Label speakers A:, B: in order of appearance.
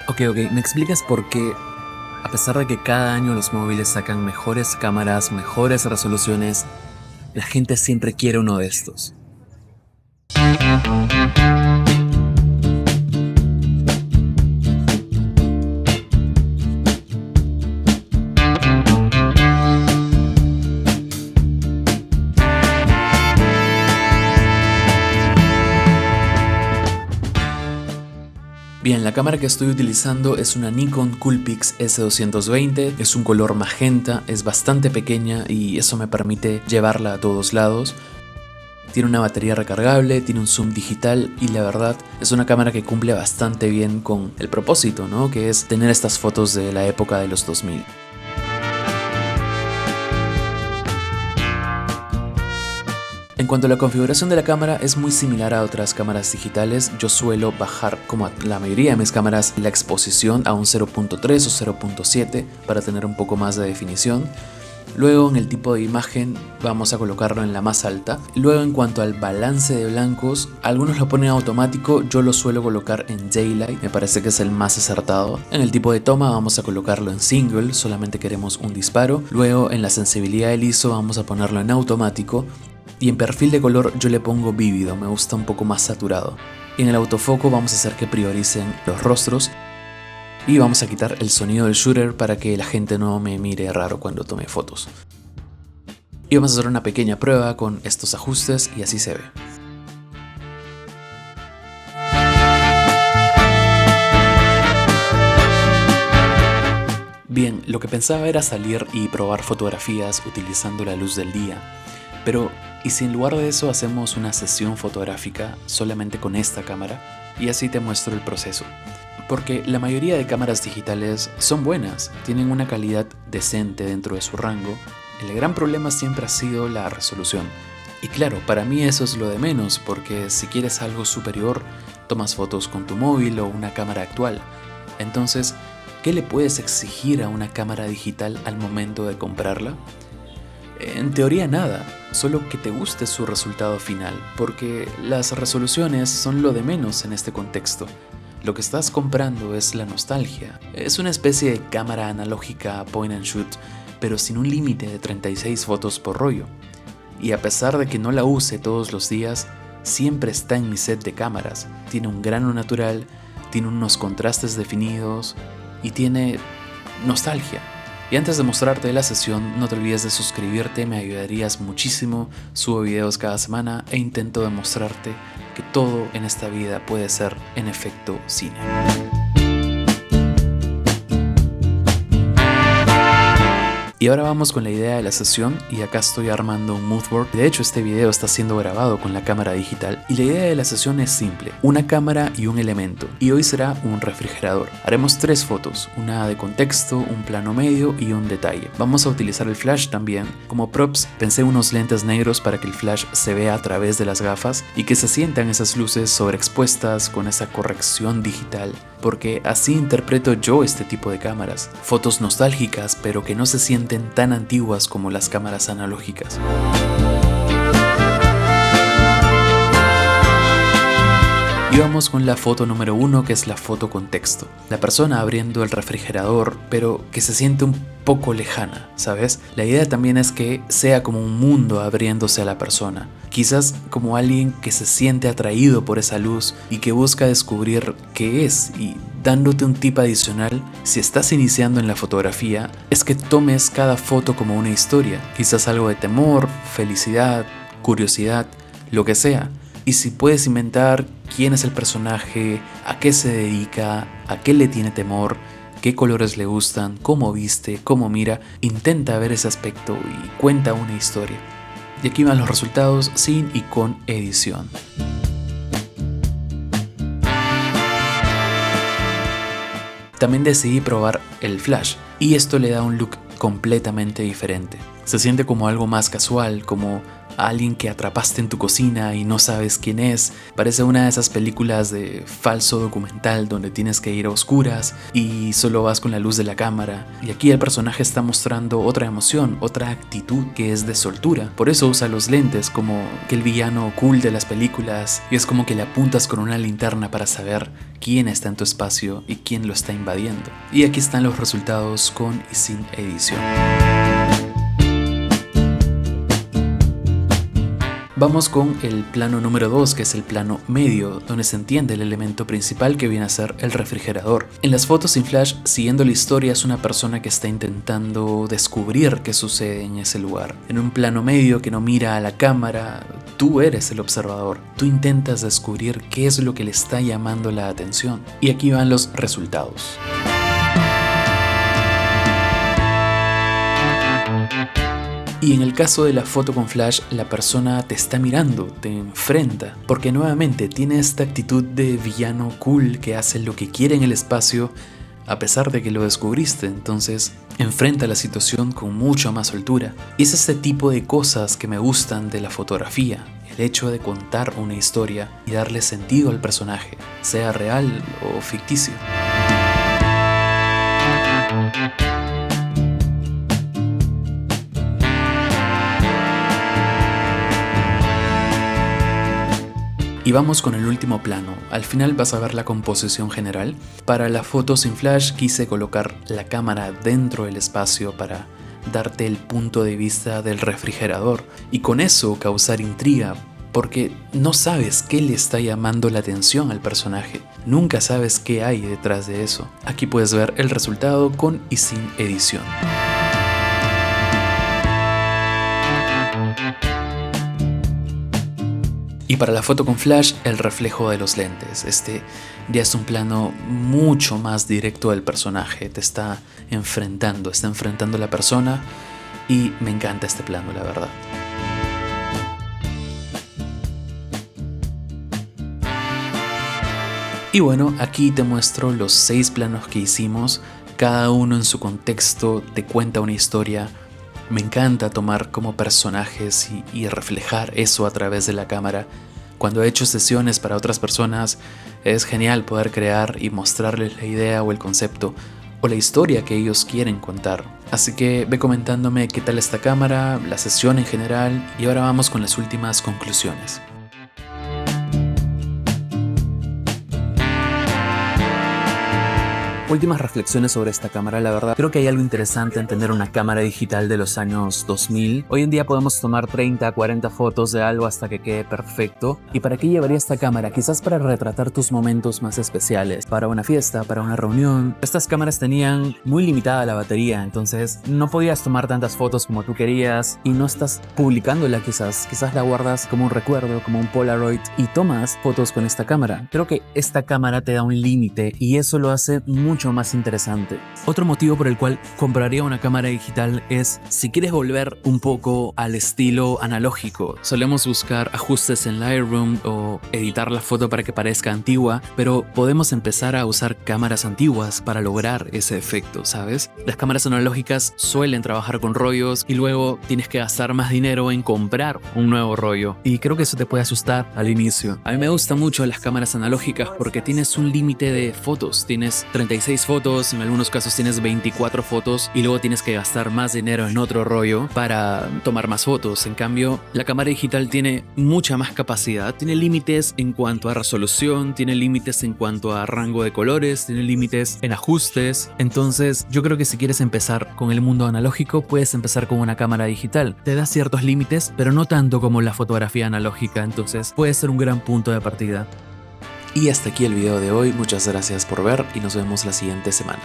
A: Ok, ¿me explicas por qué, a pesar de que cada año los móviles sacan mejores cámaras, mejores resoluciones, la gente siempre quiere uno de estos? Bien, la cámara que estoy utilizando es una Nikon Coolpix S220, es un color magenta, es bastante pequeña y eso me permite llevarla a todos lados. Tiene una batería recargable, tiene un zoom digital y la verdad es una cámara que cumple bastante bien con el propósito, ¿no? Que es tener estas fotos de la época de los 2000. En cuanto a la configuración de la cámara, es muy similar a otras cámaras digitales. Yo suelo bajar, como a la mayoría de mis cámaras, la exposición a un 0.3 o 0.7 para tener un poco más de definición. Luego, en el tipo de imagen vamos a colocarlo en la más alta. Luego, en cuanto al balance de blancos, algunos lo ponen automático, yo lo suelo colocar en daylight, me parece que es el más acertado. En el tipo de toma vamos a colocarlo en single, solamente queremos un disparo. Luego, en la sensibilidad del ISO vamos a ponerlo en automático. Y en perfil de color yo le pongo vívido, me gusta un poco más saturado. Y en el autofoco vamos a hacer que prioricen los rostros. Y vamos a quitar el sonido del shooter para que la gente no me mire raro cuando tome fotos. Y vamos a hacer una pequeña prueba con estos ajustes y así se ve. Bien, lo que pensaba era salir y probar fotografías utilizando la luz del día. Pero, ¿y si en lugar de eso hacemos una sesión fotográfica solamente con esta cámara? Y así te muestro el proceso. Porque la mayoría de cámaras digitales son buenas, tienen una calidad decente dentro de su rango. El gran problema siempre ha sido la resolución. Y claro, para mí eso es lo de menos, porque si quieres algo superior, tomas fotos con tu móvil o una cámara actual. Entonces, ¿qué le puedes exigir a una cámara digital al momento de comprarla? En teoría nada, solo que te guste su resultado final, porque las resoluciones son lo de menos en este contexto. Lo que estás comprando es la nostalgia. Es una especie de cámara analógica point and shoot, pero sin un límite de 36 fotos por rollo. Y a pesar de que no la use todos los días, siempre está en mi set de cámaras. Tiene un grano natural, tiene unos contrastes definidos y tiene nostalgia. Y antes de mostrarte la sesión, no te olvides de suscribirte, me ayudarías muchísimo. Subo videos cada semana e intento demostrarte que todo en esta vida puede ser, en efecto, cine. Y ahora vamos con la idea de la sesión y acá estoy armando un mood board. De hecho, este video está siendo grabado con la cámara digital y la idea de la sesión es simple, una cámara y un elemento, y hoy será un refrigerador. Haremos 3 fotos, una de contexto, un plano medio y un detalle. Vamos a utilizar el flash también. Como props pensé unos lentes negros para que el flash se vea a través de las gafas y que se sientan esas luces sobreexpuestas con esa corrección digital, porque así interpreto yo este tipo de cámaras. Fotos nostálgicas, pero que no se sienten tan antiguas como las cámaras analógicas. Y vamos con la foto número 1, que es la foto contexto. La persona abriendo el refrigerador, pero que se siente un poco lejana, ¿sabes? La idea también es que sea como un mundo abriéndose a la persona. Quizás como alguien que se siente atraído por esa luz y que busca descubrir qué es, y dándote un tip adicional, si estás iniciando en la fotografía, es que tomes cada foto como una historia. Quizás algo de temor, felicidad, curiosidad, lo que sea. Y si puedes inventar quién es el personaje, a qué se dedica, a qué le tiene temor, qué colores le gustan, cómo viste, cómo mira, intenta ver ese aspecto y cuenta una historia. Y aquí van los resultados sin y con edición. También decidí probar el flash y esto le da un look completamente diferente. Se siente como algo más casual, como a alguien que atrapaste en tu cocina y no sabes quién es. Parece una de esas películas de falso documental donde tienes que ir a oscuras y solo vas con la luz de la cámara. Y aquí el personaje está mostrando otra emoción, otra actitud que es de soltura. Por eso usa los lentes como que el villano cool de las películas, y es como que le apuntas con una linterna para saber quién está en tu espacio y quién lo está invadiendo. Y aquí están los resultados con y sin edición. Vamos con el plano número 2, que es el plano medio, donde se entiende el elemento principal que viene a ser el refrigerador. En las fotos sin flash, siguiendo la historia, es una persona que está intentando descubrir qué sucede en ese lugar. En un plano medio que no mira a la cámara, tú eres el observador. Tú intentas descubrir qué es lo que le está llamando la atención. Y aquí van los resultados. Y en el caso de la foto con flash, la persona te está mirando, te enfrenta, porque nuevamente tiene esta actitud de villano cool que hace lo que quiere en el espacio a pesar de que lo descubriste. Entonces enfrenta la situación con mucha más soltura. Y es este tipo de cosas que me gustan de la fotografía, el hecho de contar una historia y darle sentido al personaje, sea real o ficticio. Y vamos con el último plano. Al final vas a ver la composición general. Para la foto sin flash quise colocar la cámara dentro del espacio para darte el punto de vista del refrigerador y con eso causar intriga, porque no sabes qué le está llamando la atención al personaje. Nunca sabes qué hay detrás de eso. Aquí puedes ver el resultado con y sin edición. Y para la foto con flash, el reflejo de los lentes. Este ya es un plano mucho más directo del personaje. Te está enfrentando a la persona y me encanta este plano, la verdad. Y bueno, aquí te muestro los 6 planos que hicimos. Cada uno en su contexto te cuenta una historia. Me encanta tomar como personajes y reflejar eso a través de la cámara. Cuando he hecho sesiones para otras personas, es genial poder crear y mostrarles la idea o el concepto o la historia que ellos quieren contar. Así que ve comentándome qué tal esta cámara, la sesión en general, y ahora vamos con las últimas conclusiones. Últimas reflexiones sobre esta cámara. La verdad, creo que hay algo interesante en tener una cámara digital de los años 2000. Hoy en día podemos tomar 30, 40 fotos de algo hasta que quede perfecto. ¿Y para qué llevaría esta cámara? Quizás para retratar tus momentos más especiales, para una fiesta, para una reunión. Estas cámaras tenían muy limitada la batería, entonces no podías tomar tantas fotos como tú querías y no estás publicándola quizás la guardas como un recuerdo, como un Polaroid y tomas fotos con esta cámara. Creo que esta cámara te da un límite y eso lo hace mucho más interesante. Otro motivo por el cual compraría una cámara digital es si quieres volver un poco al estilo analógico. Solemos buscar ajustes en Lightroom o editar la foto para que parezca antigua, pero podemos empezar a usar cámaras antiguas para lograr ese efecto, ¿sabes? Las cámaras analógicas suelen trabajar con rollos y luego tienes que gastar más dinero en comprar un nuevo rollo y creo que eso te puede asustar al inicio. A mí me gustan mucho las cámaras analógicas porque tienes un límite de fotos, tienes 36 fotos, en algunos casos tienes 24 fotos y luego tienes que gastar más dinero en otro rollo para tomar más fotos. En cambio, la cámara digital tiene mucha más capacidad, tiene límites en cuanto a resolución, tiene límites en cuanto a rango de colores, tiene límites en ajustes. Entonces, yo creo que si quieres empezar con el mundo analógico, puedes empezar con una cámara digital. Te da ciertos límites, pero no tanto como la fotografía analógica, entonces puede ser un gran punto de partida. Y hasta aquí el video de hoy, muchas gracias por ver y nos vemos la siguiente semana.